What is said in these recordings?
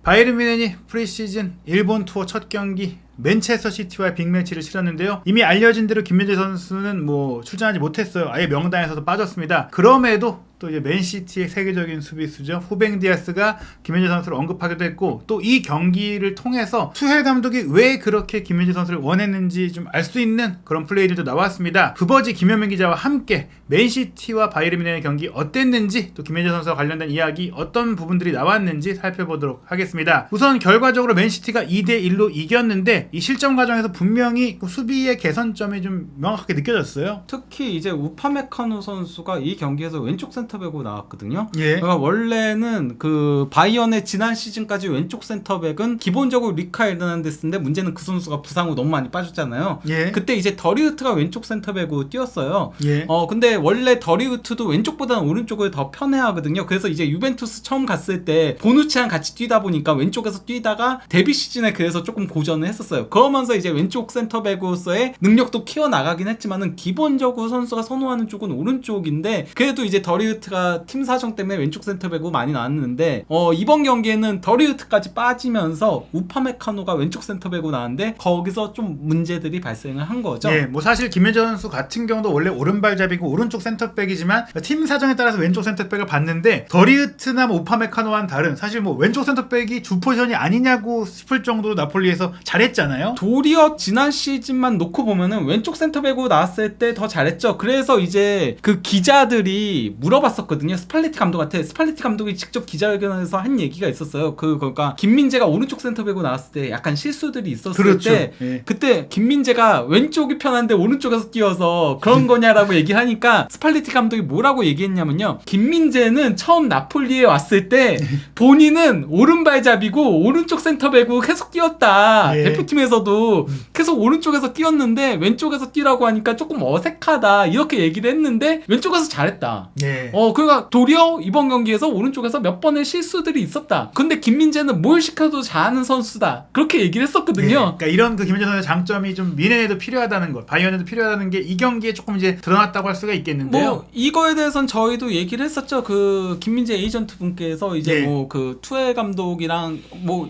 바이에른 뮌헨이 프리시즌 일본 투어 첫 경기 맨체스터 시티와의 빅매치를 치렀는데요. 이미 알려진 대로 김민재 선수는 출전하지 못했어요. 아예 명단에서도 빠졌습니다. 그럼에도 또 이제 맨시티의 세계적인 수비수죠. 후뱅 디아스가 김민재 선수를 언급하기도 했고, 또 이 경기를 통해서 투헬 감독이 왜 그렇게 김민재 선수를 원했는지 좀 알 수 있는 그런 플레이들도 나왔습니다. 그버지 김현민 기자와 함께 맨시티와 바이에른 뮌헨의 경기 어땠는지, 또 김민재 선수와 관련된 이야기 어떤 부분들이 나왔는지 살펴보도록 하겠습니다. 우선 결과적으로 맨시티가 2대1로 이겼는데, 이 실점 과정에서 분명히 수비의 개선점이 좀 명확하게 느껴졌어요. 특히 이제 우파메카노 선수가 이 경기에서 왼쪽 센터백으로 나왔거든요. 예. 그러니까 원래는 그 바이언의 지난 시즌까지 왼쪽 센터백은 기본적으로 리카 에르난데스인데, 문제는 그 선수가 부상으로 너무 많이 빠졌잖아요. 예. 그때 이제 더리우트가 왼쪽 센터백으로 뛰었어요. 예. 근데 원래 더리우트도 왼쪽보다는 오른쪽을 더 편해하거든요. 그래서 이제 유벤투스 처음 갔을 때 보누치랑 같이 뛰다 보니까 왼쪽에서 뛰다가 데뷔 시즌에 그래서 조금 고전을 했었어요. 그러면서 이제 왼쪽 센터백으로서의 능력도 키워나가긴 했지만은 기본적으로 선수가 선호하는 쪽은 오른쪽인데, 그래도 이제 더리우트가 팀 사정 때문에 왼쪽 센터백으로 많이 나왔는데, 이번 경기에는 더리우트까지 빠지면서 우파메카노가 왼쪽 센터백으로 나왔는데 거기서 좀 문제들이 발생을 한 거죠. 예, 사실 김민재 선수 같은 경우도 원래 오른발잡이고 오른쪽 센터백이지만 팀 사정에 따라서 왼쪽 센터백을 봤는데, 더리우트나 우파메카노와는 다른, 사실 왼쪽 센터백이 주 포지션이 아니냐고 싶을 정도로 나폴리에서 잘했잖아요. 도리어 지난 시즌만 놓고 보면은 왼쪽 센터백으로 나왔을 때 더 잘했죠. 그래서 이제 그 기자들이 물어봤었거든요. 스팔레티 감독한테. 스팔레티 감독이 직접 기자회견에서 한 얘기가 있었어요. 그러니까 김민재가 오른쪽 센터백으로 나왔을 때 약간 실수들이 있었을 그렇죠. 때, 예. 그때 김민재가 왼쪽이 편한데 오른쪽에서 뛰어서 그런 거냐라고 얘기하니까 스팔레티 감독이 뭐라고 얘기했냐면요. 김민재는 처음 나폴리에 왔을 때 본인은 오른발잡이고 오른쪽 센터백으로 계속 뛰었다. 예. 대표팀에서도 계속 오른쪽에서 뛰었는데 왼쪽에서 뛰라고 하니까 조금 어색하다, 이렇게 얘기를 했는데 왼쪽에서 잘했다. 예. 그러니까 도리어 이번 경기에서 오른쪽에서 몇 번의 실수들이 있었다. 근데 김민재는 뭘 시켜도 잘하는 선수다, 그렇게 얘기를 했었거든요. 예. 그러니까 이런 그 김민재 선수의 장점이 좀 뮌헨에도 필요하다는 것, 바이언에도 필요하다는 게 이 경기에 조금 이제 드러났다고 할 수가 있겠는데요. 이거에 대해서는 저희도 얘기를 했었죠. 그 김민재 에이전트 분께서 이제 예. 그 투엘 감독이랑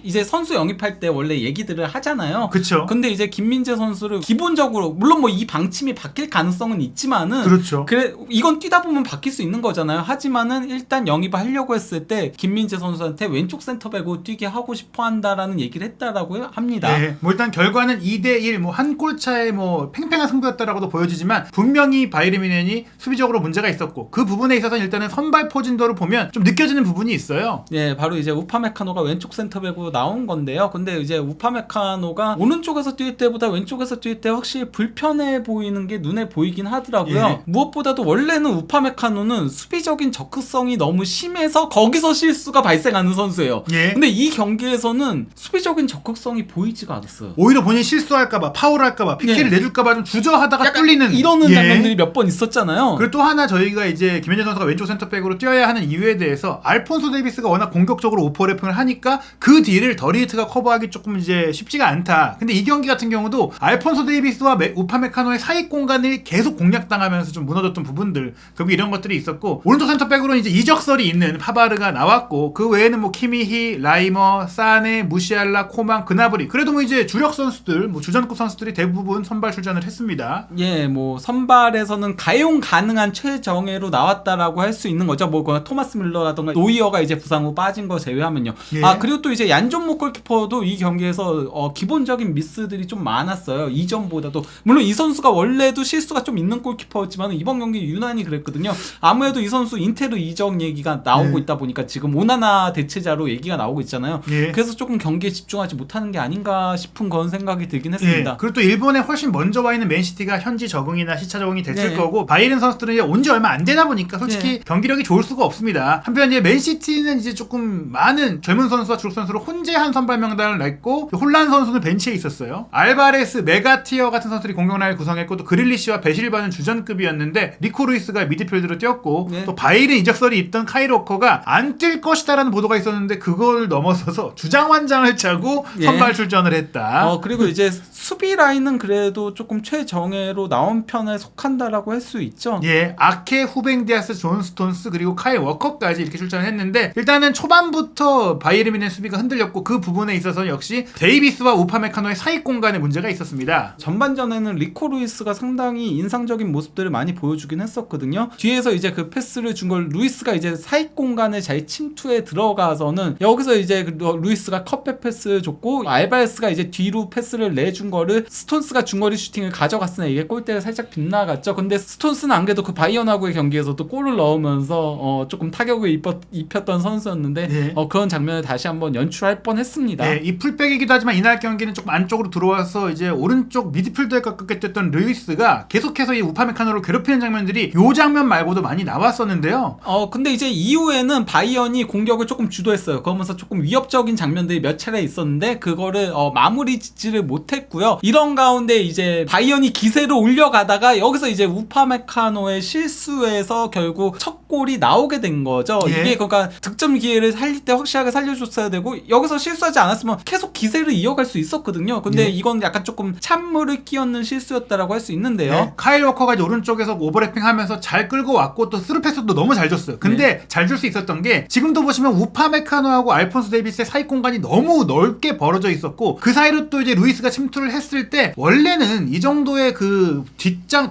이제 선수 영입할 때 원래 얘기들을 하잖아요. 그렇죠. 근데 이제 김민재 선수를 기본적으로, 물론 이 방침이 바뀔 가능성은 있지만은, 그렇죠. 그래 이건 뛰다 보면 바뀔 수 있는 거잖아요. 하지만은 일단 영입을 하려고 했을 때 김민재 선수한테 왼쪽 센터백으로 뛰게 하고 싶어 한다라는 얘기를 했다라고 합니다. 네, 일단 결과는 2대1, 한 골 차에 팽팽한 승부였다라고도 보여지지만, 분명히 바이에른 뮌헨이 수비적으로 문제가 있었고, 그 부분에 있어서는 일단은 선발 포진도를 보면 좀 느껴지는 부분이 있어요. 예, 바로 이제 우파메카노가 왼쪽 센터백으로 나온 건데요. 근데 이제 우파메카노가 오른쪽에서 뛸 때보다 왼쪽에서 뛸 때 확실히 불편해 보이는 게 눈에 보이긴 하더라고요. 예. 무엇보다도 원래는 우파메카노는 수비적인 적극성이 너무 심해서 거기서 실수가 발생하는 선수예요. 예. 근데 이 경기에서는 수비적인 적극성이 보이지가 않았어요. 오히려 본인이 실수할까봐, 파울할까봐, PK를 내줄까봐 좀 주저하다가 뚫리는 이러는 예. 장면들이 몇 번 있었잖아요. 그리고 또 하나 저희가 이제 김현재 선수가 왼쪽 센터백으로 뛰어야 하는 이유에 대해서, 알폰소 데이비스가 워낙 공격적으로 오퍼래핑을 하니까 그 뒤를 더리우트가 커버하기 조금 이제 쉽지가 않다. 근데 이 경기 같은 경우도 알폰소 데이비스와 우파메카노의 사이 공간을 계속 공략당하면서 좀 무너졌던 부분들, 결국 이런 것들이 있었고, 오른쪽 센터백으로는 이제 이적설이 있는 파바르가 나왔고, 그 외에는 키미히, 라이머, 사네, 무시알라, 코만, 그나브리, 그래도 이제 주력 선수들, 주전급 선수들이 대부분 선발 출전을 했습니다. 예, 선발에서는 가용 가능한 최정예로 나왔다라고 할 수 있는 거죠. 토마스 밀러라던가 노이어가 이제 부상 후 빠진 거 제외하면요. 예. 그리고 또 이제 얀존모 골키퍼도 이 경기에서 기본적인 미스들이 좀 많았어요. 이전보다도. 물론 이 선수가 원래도 실수가 좀 있는 골키퍼였지만 이번 경기 유난히 그랬거든요. 아무래도 이 선수 인테르 이적 얘기가 나오고 있다 보니까 지금 오나나 대체자로 얘기가 나오고 있잖아요. 예. 그래서 조금 경기에 집중하지 못하는 게 아닌가 싶은 그런 생각이 들긴 했습니다. 예. 그리고 또 일본에 훨씬 먼저 와 있는 맨시티가 현지 적응이나 시차 적응이 됐을 예. 거고, 바이에른 선수들은 이제 온 지 얼마 안 되다 보니까 솔직히 예. 경기력이 좋을 수가 없습니다. 한편 이제 맨시티는 이제 조금 많은 젊은 선수와 주력 선수로 혼재한 선발 명단을 냈고, 혼란 선수는 벤치에 있었어요. 알바레스, 메가티어 같은 선수들이 공격라인을 구성했고, 또 그릴리시와 베실바는 주전급이었는데 리코 루이스가 미드필드로 뛰었고, 네. 또 바이른 이적설이 있던 카일 워커가 안 뛸 것이다라는 보도가 있었는데 그걸 넘어서서 주장환장을 차고 예. 선발 출전을 했다. 그리고 이제 수비 라인은 그래도 조금 최정예로 나온 편에 속한다라고 할 수 있죠. 예, 아케, 후뱅디아스, 존 스톤스 그리고 카일 워커까지 이렇게 출전을 했는데 일단은 초반부터 바이에른 뮌헨 수비가 흔들렸고 그 부분에 있어서 역시 데이비스와 우파메카노의 사익 공간에 문제가 있었습니다. 전반전에는 리코 루이스가 상당히 인상적인 모습들을 많이 보여주긴 했었거든요. 뒤에서 이제 그 패스를 준 걸 루이스가 이제 사익 공간에 잘 침투해 들어가서는 여기서 이제 루이스가 컵백 패스 줬고 알바레스가 이제 뒤로 패스를 내준 거를 스톤스가 중거리 슈팅을 가져갔으나 이게 골대를 살짝 빗나갔죠. 근데 스톤스는 안 그래도 그 바이언하고의 경기에서도 골을 넣으면서 조금 타격을 입혔던 선수였는데 네. 그런 장면을 다시 한번 연출할 뻔했습니다. 네, 이 풀백이기도 하지만 이날 경기는 조금 안쪽으로 들어와서 이제 오른쪽 미드필더에 가깝게 됐던 루이스가 계속해서 이 우파메카노를 괴롭히는 장면들이 요 장면 말고도 많이 나왔었는데요. 근데 이제 이후에는 바이언이 공격을 조금 주도했어요. 그러면서 조금 위협적인 장면들이 몇 차례 있었는데 그거를 마무리 짓지를 못했고요. 이런 가운데 이제 바이언이 기세를 올려가다가 여기서 이제 우파메카노의 실수에서 결국 첫 골이 나오게 된 거죠. 예. 이게 그러니까 득점 기회를 살릴 때 확실하게 살려줬어야 되고 여기서 실수하지 않았으면 계속 기세를 이어갈 수 있었거든요. 근데 예. 이건 약간 조금 찬물을 끼얹는 실수였다라고 할 수 있는데요. 네, 카일 워커가 이제 오른쪽에서 오버래핑하면서 잘 끌고 왔고 또 스루 패스도 너무 잘 줬어요. 근데 잘 줄 수 있었던 게 지금도 보시면 우파메카노하고 알폰소 데이비스의 사이 공간이 너무 넓게 벌어져 있었고 그 사이로 또 이제 루이스가 침투를 했을 때 원래는 이 정도의 그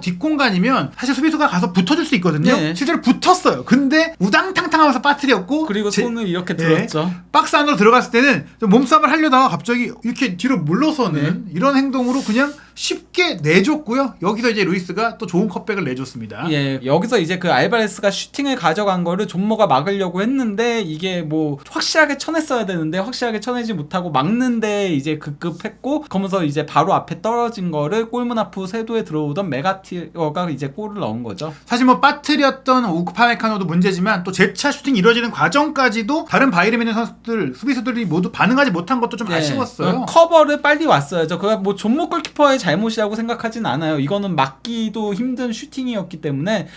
뒷공간이면 사실 수비수가 가서 붙어줄 수 있거든요. 네. 실제로 붙었어요. 근데 우당탕탕하면서 빠뜨렸고 그리고 손을 이렇게 들었죠. 박스 안으로 들어갔을 때는 좀 몸싸움을 하려다가 갑자기 이렇게 뒤로 물러서는 이런 행동으로 그냥 쉽게 내줬고요. 여기서 이제 루이스가 또 좋은 컵백을 내줬습니다. 예, 여기서 이제 그 알바레스가 슈팅을 가져간 거를 존모가 막으려고 했는데 이게 뭐 확실하게 쳐냈어야 되는데 확실하게 쳐내지 못하고 막는데 이제 급급했고 그러면서 이제 바로 앞에 떨어진 거를 골문 앞으로 세도에 들어오던 메가티어가 이제 골을 넣은 거죠. 사실 뭐 빠뜨렸던 우파메카노도 문제지만 또 재차 슈팅이 이루어지는 과정까지도 다른 바이에른 뮌헨 선수들 수비수들이 모두 반응하지 못한 것도 좀 아쉬웠어요. 커버를 빨리 왔어야죠. 그가 뭐 존모 골키퍼의 잘못이라고 생각하진 않아요. 이거는 막기도 힘든 슈팅이었기 때문에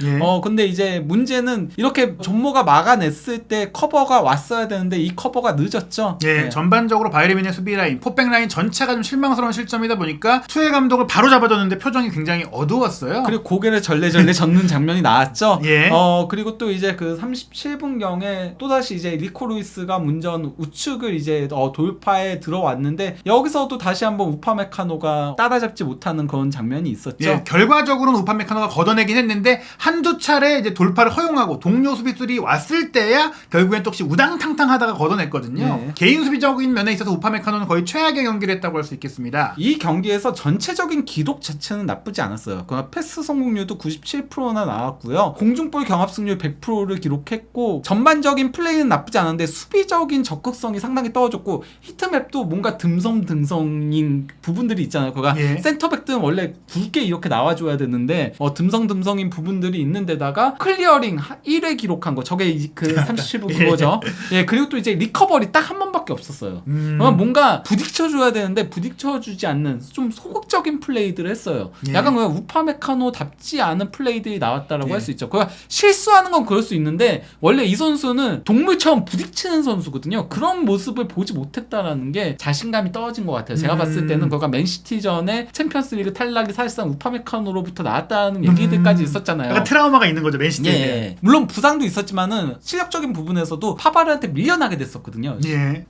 근데 이제 문제는 이렇게 존모가 막아냈을 때 커버가 왔어야 되는데 이 커버가 늦었죠. 전반적으로 바이에른 뮌헨 수비 라인, 포백 라인 전체가 좀 실망스러운 실점이다 보니까 투엘 감독을 바로 잡아줬는데 표정이 굉장히 어두웠어요. 그리고 고개를 절레절레 젓는 장면이 나왔죠. 예. 그리고 또 이제 그 37분경에 또다시 이제 리코 루이스가 문전 우측을 이제 돌파에 들어왔는데 여기서도 다시 한번 우파메카노가 따라잡지 못하는 그런 장면이 있었죠. 결과적으로는 우파메카노가 걷어내긴 했는데 한두 차례 이제 돌파를 허용하고 동료 수비수들이 왔을 때야 결국엔 또 혹시 우당탕탕 하다가 걷어냈거든요. 개인 수비적인 면에 있어서 우파메카노는 거의 최악의 경기를 했다고 할 수 있겠습니다. 이 경기에서 전체적인 기록 자체는 나쁘지 않았어요. 그러니까 패스 성공률도 97%나 나왔고요. 공중볼 경합승률 100%를 기록했고 전반적인 플레이는 나쁘지 않은데 수비적인 적극성이 상당히 떨어졌고 히트맵도 뭔가 듬성듬성인 부분들이 있잖아요. 그러니까 센터백들은 원래 굵게 이렇게 나와줘야 되는데 듬성듬성인 부분들이 있는데다가 클리어링 1회 기록한 거 저게 그 37분 그거죠. 그리고 또 이제 리커버리 딱 한 번밖에 없었어요. 뭔가 부딪혀줘야 되는데 부딪혀주지 않는 좀 소극적인 플레이들을 했어요. 약간 그냥 우파메카노답지 않은 플레이들이 나왔다라고 할 수 있죠. 그러니까 실수하는 건 그럴 수 있는데 원래 이 선수는 동물처럼 부딪히는 선수거든요. 그런 모습을 보지 못했다라는 게 자신감이 떨어진 것 같아요. 제가 봤을 때는 그러니까 맨시티전에 챔피언스리그 탈락이 사실상 우파메카노로부터 나왔다는 얘기들까지 있었잖아요. 약간 트라우마가 있는 거죠, 맨시티에. 물론 부상도 있었지만은 실력적인 부분에서도 파바르한테 밀려나게 됐었거든요.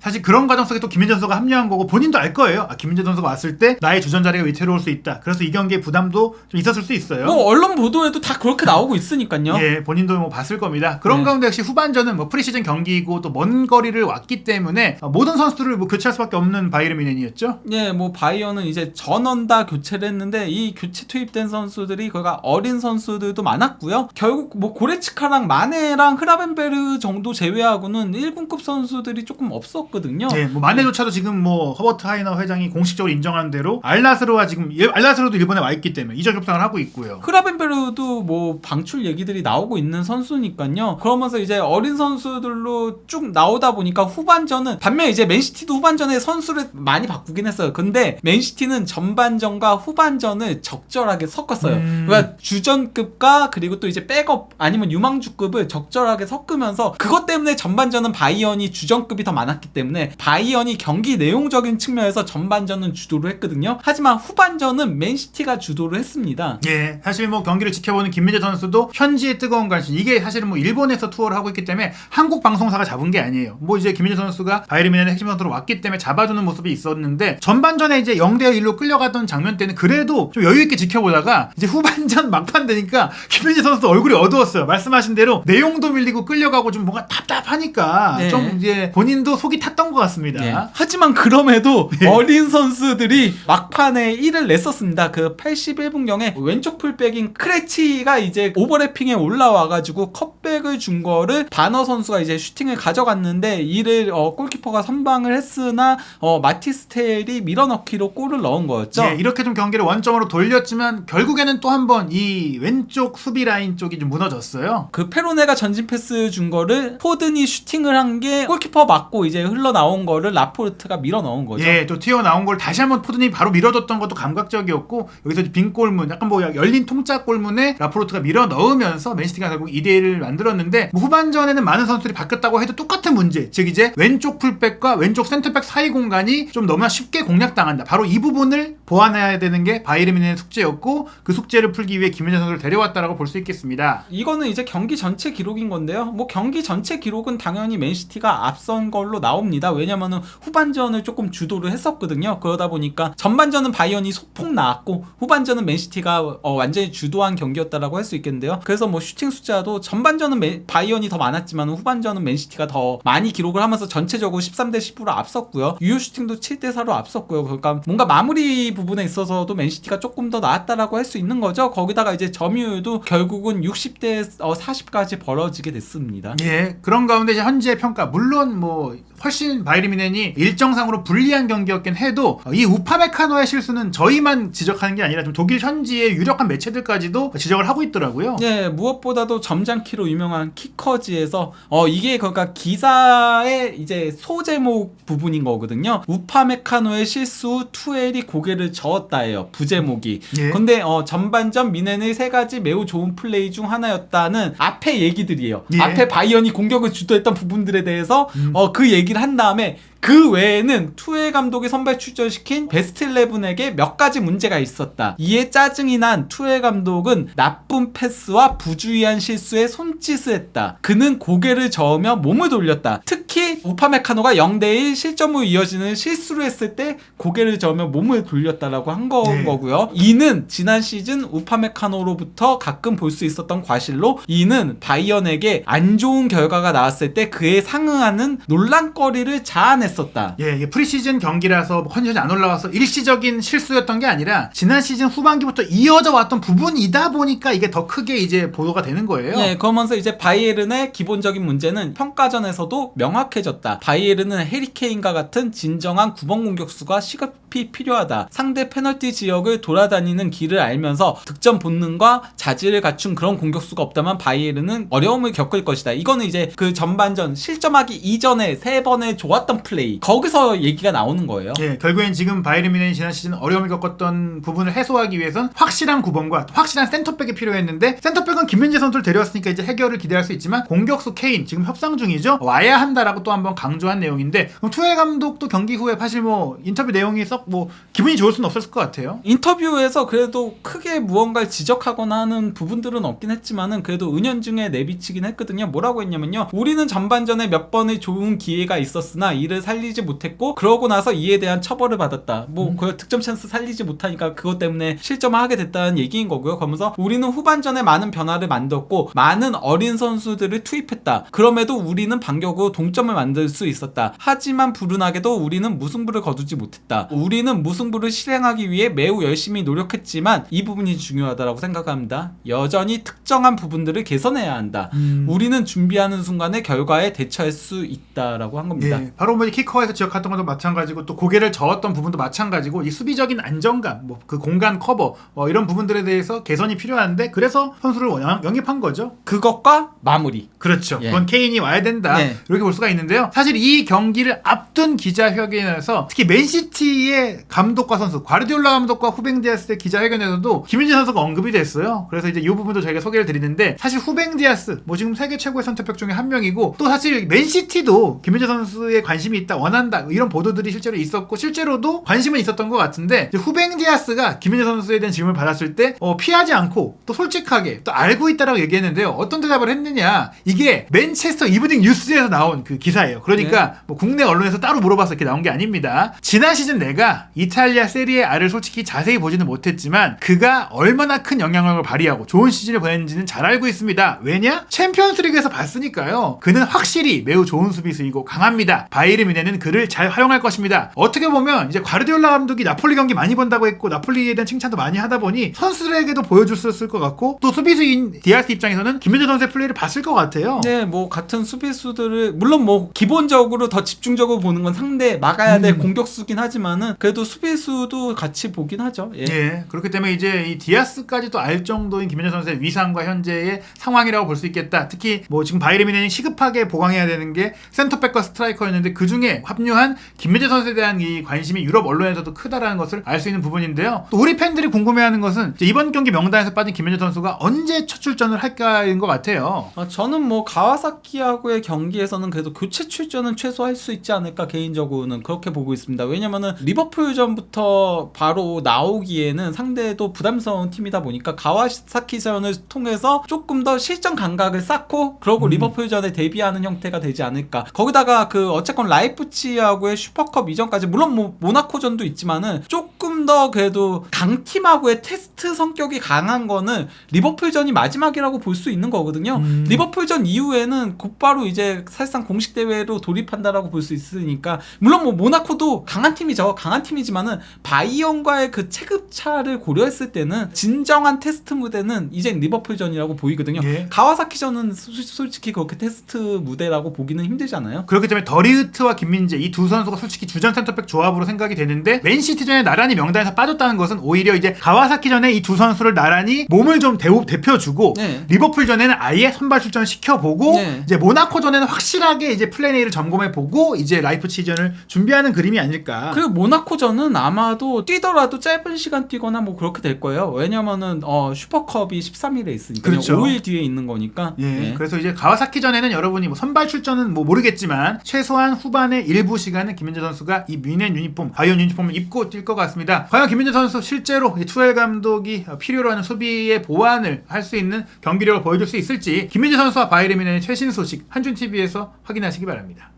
사실 그런 과정 속에 또 김민재 선수가 합류한 거고 본인도 알 거예요. 김민재 선수가 왔을 때 나의 주전 자리가 위태로울 수 있다. 그래서 이 경기에 부담도 좀 있었을 수 있어요. 뭐 언론 보도에도 다 그렇게 나오고 있으니까요. 본인도 뭐 봤을 겁니다. 그런 가운데 역시 후반전은 뭐 프리시즌 경기이고 또 먼 거리를 왔기 때문에 모든 선수들을 뭐 교체할 수밖에 없는 바이에른 뮌헨이었죠. 뭐 바이어는 이제 전원 다 교체를 했는데 이 교체 투입된 선수들이 그가 어린 선수들도 많았고요. 결국 뭐 고레츠카랑 마네랑 흐라벤베르 정도 제외하고는 1군급 선수들이 조금 없었거든요. 뭐 마네조차도 지금 뭐 허버트 하이너 회장이 공식적으로 인정한 대로 알나스르와 지금 알나스르도 일본에 와 있기 때문에 이적 협상을 하고 있고요. 흐라벤베르도 뭐 방출 얘기들이 나오고 있는 선수니까요. 그러면서 이제 어린 선수들로 쭉 나오다 보니까 후반전은 반면 이제 맨시티도 후반전에 선수를 많이 바꾸긴 했어요. 근데 맨시티는 전반전 전반전과 후반전을 적절하게 섞었어요. 그러니까 주전급과 그리고 또 이제 백업 아니면 유망주급을 적절하게 섞으면서 그것 때문에 전반전은 바이언이 주전급이 더 많았기 때문에 바이언이 경기 내용적인 측면에서 전반전은 주도를 했거든요. 하지만 후반전은 맨시티가 주도를 했습니다. 예, 사실 뭐 경기를 지켜보는 김민재 선수도 현지의 뜨거운 관심, 이게 사실은 뭐 일본에서 투어를 하고 있기 때문에 한국 방송사가 잡은 게 아니에요. 뭐 이제 김민재 선수가 바이에른 뮌헨의 핵심 선수로 왔기 때문에 잡아주는 모습이 있었는데 전반전에 이제 0대1로 끌려가던 장면 때는 그래도 좀 여유 있게 지켜보다가 이제 후반전 막판 되니까 김민재 선수 얼굴이 어두웠어요. 말씀하신 대로 내용도 밀리고 끌려가고 좀 뭔가 답답하니까 네. 좀 이제 본인도 속이 탔던 것 같습니다. 예. 하지만 그럼에도 예. 어린 선수들이 막판에 1을 냈었습니다. 그 81분경에 왼쪽 풀백인 크레치가 이제 오버래핑에 올라와가지고 컵백을 준 거를 바너 선수가 이제 슈팅을 가져갔는데 이를 골키퍼가 선방을 했으나 마티스텔이 밀어넣기로 골을 넣은 거였죠. 예, 이렇게 좀 경기를 원점으로 돌렸지만 결국에는 또 한 번 이 왼쪽 수비 라인 쪽이 좀 무너졌어요. 그 페로네가 전진 패스 준 거를 포든이 슈팅을 한 게 골키퍼 맞고 이제 흘러나온 거를 라포르트가 밀어 넣은 거죠. 예, 또 튀어나온 걸 다시 한번 포든이 바로 밀어줬던 것도 감각적이었고 여기서 빈 골문, 약간 뭐 열린 통짜 골문에 라포르트가 밀어 넣으면서 맨시티가 결국 2대1을 만들었는데 뭐 후반전에는 많은 선수들이 바뀌었다고 해도 똑같은 문제, 즉 이제 왼쪽 풀백과 왼쪽 센터백 사이 공간이 좀 너무나 쉽게 공략당한다. 바로 이 부분을 보완해야 되는 게 바이에른 뮌헨의 숙제였고 그 숙제를 풀기 위해 김민재 선수를 데려왔다라고 볼 수 있겠습니다. 이거는 이제 경기 전체 기록인 건데요. 뭐 경기 전체 기록은 당연히 맨시티가 앞선 걸로 나옵니다. 왜냐면은 후반전을 조금 주도를 했었거든요. 그러다 보니까 전반전은 바이언이 소폭 나왔고 후반전은 맨시티가 완전히 주도한 경기였다라고 할 수 있겠는데요. 그래서 뭐 슈팅 숫자도 전반전은 바이언이 더 많았지만 후반전은 맨시티가 더 많이 기록을 하면서 전체적으로 13대 10으로 앞섰고요. 유효 슈팅도 7대 4로 앞섰고요. 그러니까 뭔가 마무리 부분에 있어서도 맨시티가 조금 더 나았다라고 할 수 있는 거죠. 거기다가 이제 점유율도 결국은 60대 40까지 벌어지게 됐습니다. 예, 그런 가운데 이제 현재 평가, 물론 뭐 훨씬 바이에른 뮌헨이 일정상으로 불리한 경기였긴 해도 이 우파메카노의 실수는 저희만 지적하는 게 아니라 좀 독일 현지의 유력한 매체들까지도 지적을 하고 있더라고요. 네, 무엇보다도 점잖기로 유명한 키커지에서 이게 그러니까 기사의 이제 소제목 부분인 거거든요. 우파메카노의 실수 후 투엘이 고개를 저었다예요. 부제목이. 예. 근데 전반전 뮌헨의 세 가지 매우 좋은 플레이 중 하나였다는 앞에 얘기들이에요. 예. 앞에 바이언이 공격을 주도했던 부분들에 대해서 그 얘기를 한 다음에 그 외에는 투엘 감독이 선발 출전시킨 베스트 11에게 몇 가지 문제가 있었다. 이에 짜증이 난 투엘 감독은 나쁜 패스와 부주의한 실수에 손짓을 했다. 그는 고개를 저으며 몸을 돌렸다. 특히 우파메카노가 0대1 실점으로 이어지는 실수를 했을 때 고개를 저으며 몸을 돌렸다라고 한 거고요. 이는 지난 시즌 우파메카노로부터 가끔 볼 수 있었던 과실로 이는 바이언에게 안 좋은 결과가 나왔을 때 그에 상응하는 논란거리를 자아냈습니다. 예, 이게 프리시즌 경기라서 컨디션이 안 올라와서 일시적인 실수였던 게 아니라 지난 시즌 후반기부터 이어져 왔던 부분이다 보니까 이게 더 크게 이제 보도가 되는 거예요. 네, 그러면서 이제 바이에른의 기본적인 문제는 평가전에서도 명확해졌다. 바이에른은 해리케인과 같은 진정한 9번 공격수가 시급히 필요하다. 상대 페널티 지역을 돌아다니는 길을 알면서 득점 본능과 자질을 갖춘 그런 공격수가 없다면 바이에른은 어려움을 겪을 것이다. 이거는 이제 그 전반전 실점하기 이전에 3번의 좋았던 플레이 거기서 얘기가 나오는 거예요. 예, 결국엔 지금 바이에른 뮌헨이 지난 시즌 어려움을 겪었던 부분을 해소하기 위해선 확실한 9번과 확실한 센터백이 필요했는데 센터백은 김민재 선수를 데려왔으니까 이제 해결을 기대할 수 있지만 공격수 케인 지금 협상 중이죠. 와야 한다라고 또 한번 강조한 내용인데 그럼 투엘 감독도 경기 후에 사실 뭐 인터뷰 내용이 썩 뭐 기분이 좋을 수는 없었을 것 같아요. 인터뷰에서 그래도 크게 무언가를 지적하거나 하는 부분들은 없긴 했지만은 그래도 은연중에 내비치긴 했거든요. 뭐라고 했냐면요. 우리는 전반전에 몇 번의 좋은 기회가 있었으나 이를 살리지 못했고 그러고 나서 이에 대한 처벌을 받았다. 뭐 그 득점 찬스 살리지 못하니까 그것 때문에 실점을 하게 됐다는 얘기인 거고요. 그러면서 우리는 후반전에 많은 변화를 만들었고 많은 어린 선수들을 투입했다. 그럼에도 우리는 반격으로 동점을 만들 수 있었다. 하지만 불운하게도 우리는 무승부를 거두지 못했다. 우리는 무승부를 실행하기 위해 매우 열심히 노력했지만 이 부분이 중요하다고 생각합니다. 여전히 특정한 부분들을 개선해야 한다. 우리는 준비하는 순간에 결과에 대처할 수 있다라고 한 겁니다. 예, 바로 뭐 키커에서 지적했던 것도 마찬가지고 또 고개를 저었던 부분도 마찬가지고 이 수비적인 안정감, 뭐 그 공간 커버 이런 부분들에 대해서 개선이 필요한데 그래서 선수를 영입한 거죠. 그것과 마무리. 그렇죠. 예. 그건 케인이 와야 된다. 네. 이렇게 볼 수가 있는데요. 사실 이 경기를 앞둔 기자회견에서 특히 맨시티의 후에 감독과 선수 과르디올라 감독과 후뱅 디아스의 기자회견에서도 김민재 선수가 언급이 됐어요. 그래서 이제 이 부분도 저희가 소개를 드리는데 사실 후뱅 디아스 뭐 지금 세계 최고의 선택백 중에 한 명이고 또 사실 맨시티도 김민재 선수에 관심이 있다 원한다 이런 보도들이 실제로 있었고 실제로도 관심은 있었던 것 같은데 이제 후뱅 디아스가 김민재 선수에 대한 질문을 받았을 때 피하지 않고 또 솔직하게 또 알고 있다라고 얘기했는데요. 어떤 대답을 했느냐 이게 맨체스터 이브닝 뉴스에서 나온 그 기사예요. 그러니까 뭐 국내 언론에서 따로 물어봐서 이렇게 나온 게 아닙니다. 지난 시즌 내가 이탈리아 세리에 A를 솔직히 자세히 보지는 못했지만 그가 얼마나 큰 영향력을 발휘하고 좋은 시즌을 보냈는지는 잘 알고 있습니다. 왜냐? 챔피언스리그에서 봤으니까요. 그는 확실히 매우 좋은 수비수이고 강합니다. 바이에른 뮌헨은 그를 잘 활용할 것입니다. 어떻게 보면 이제 과르디올라 감독이 나폴리 경기 많이 본다고 했고 나폴리에 대한 칭찬도 많이 하다 보니 선수들에게도 보여줬을 것 같고 또 수비수인 디아스 입장에서는 김민재 선수의 플레이를 봤을 것 같아요. 네, 뭐 같은 수비수들을 물론 뭐 기본적으로 더 집중적으로 보는 건 상대 막아야 될 공격수긴 하지만은 그래도 수비수도 같이 보긴 하죠. 예. 예, 그렇기 때문에 이제 이 디아스까지도 알 정도인 김민재 선수의 위상과 현재의 상황이라고 볼 수 있겠다. 특히 뭐 지금 바이에른 뮌헨이 시급하게 보강해야 되는 게 센터백과 스트라이커였는데 그 중에 합류한 김민재 선수에 대한 이 관심이 유럽 언론에서도 크다라는 것을 알 수 있는 부분인데요. 또 우리 팬들이 궁금해하는 것은 이번 경기 명단에서 빠진 김민재 선수가 언제 첫 출전을 할까인 것 같아요. 저는 뭐 가와사키하고의 경기에서는 그래도 교체 출전은 최소 할 수 있지 않을까 개인적으로는 그렇게 보고 있습니다. 왜냐면은 리버풀전부터 바로 나오기에는 상대도 부담스러운 팀이다 보니까 가와사키전을 통해서 조금 더 실전 감각을 쌓고 그러고 리버풀전에 대비하는 형태가 되지 않을까. 거기다가 그 어쨌건 라이프치히하고의 슈퍼컵 이전까지 물론 뭐 모나코전도 있지만은 조금 더 그래도 강팀하고의 테스트 성격이 강한 거는 리버풀전이 마지막이라고 볼 수 있는 거거든요. 리버풀전 이후에는 곧바로 이제 사실상 공식 대회로 돌입한다라고 볼 수 있으니까 물론 뭐 모나코도 강한 팀이죠. 강한 팀이지만은 바이언과의 그 체급차를 고려했을 때는 진정한 테스트 무대는 이제 리버풀전이라고 보이거든요. 예. 가와사키전은 솔직히 그렇게 테스트 무대라고 보기는 힘들잖아요. 그렇기 때문에 더리우트와 김민재 이 두 선수가 솔직히 주전 센터백 조합으로 생각이 되는데 맨시티전에 나란히 명단에서 빠졌다는 것은 오히려 이제 가와사키전에 이 두 선수를 나란히 몸을 좀 대표주고 네. 리버풀전에는 아예 선발 출전을 시켜보고 네. 이제 모나코전에는 확실하게 이제 플랜 A를 점검해보고 이제 라이프치히전을 준비하는 그림이 아닐까. 그리고 모나코전은 아마도 뛰더라도 짧은 시간 뛰거나 뭐 그렇게 될 거예요. 왜냐면은 슈퍼컵이 13일에 있으니까 그렇죠. 5일 뒤에 있는 거니까. 예, 네. 그래서 이제 가와사키전에는 여러분이 뭐 선발 출전은 뭐 모르겠지만 최소한 후반의 일부 시간은 김민재 선수가 이 뮌헨 유니폼, 바이온 유니폼을 입고 뛸 것 같습니다. 과연 김민재 선수 실제로 이 투엘 감독이 필요로 하는 수비의 보완을 할 수 있는 경기력을 보여줄 수 있을지 김민재 선수와 바이에른 뮌헨의 최신 소식 한준TV에서 확인하시기 바랍니다.